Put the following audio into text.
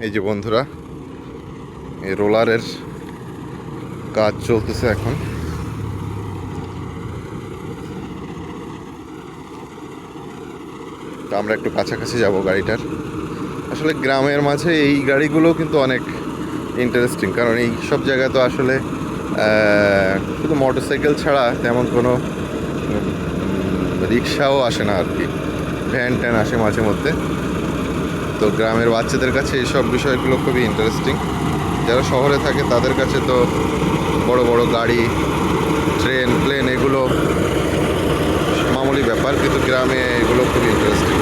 এই যে বন্ধুরা, এই রোলারের কাজ চলতেছে এখন। তো আমরা একটু কাছাকাছি যাব গাড়িটার। আসলে গ্রামের মাঝে এই গাড়িগুলো কিন্তু অনেক ইন্টারেস্টিং, কারণ এই সব জায়গায় তো আসলে শুধু মোটরসাইকেল ছাড়া তেমন কোনো রিক্সাও আসে না আর কি, ভ্যান ট্যান আসে মাঝে মধ্যে। তো গ্রামের বাচ্চাদের কাছে এইসব বিষয়গুলো খুবই ইন্টারেস্টিং। যারা শহরে থাকে তাদের কাছে তো বড় বড় গাড়ি, ট্রেন, প্লেন এগুলো মামুলি ব্যাপার, কিন্তু গ্রামে এগুলো খুবই ইন্টারেস্টিং।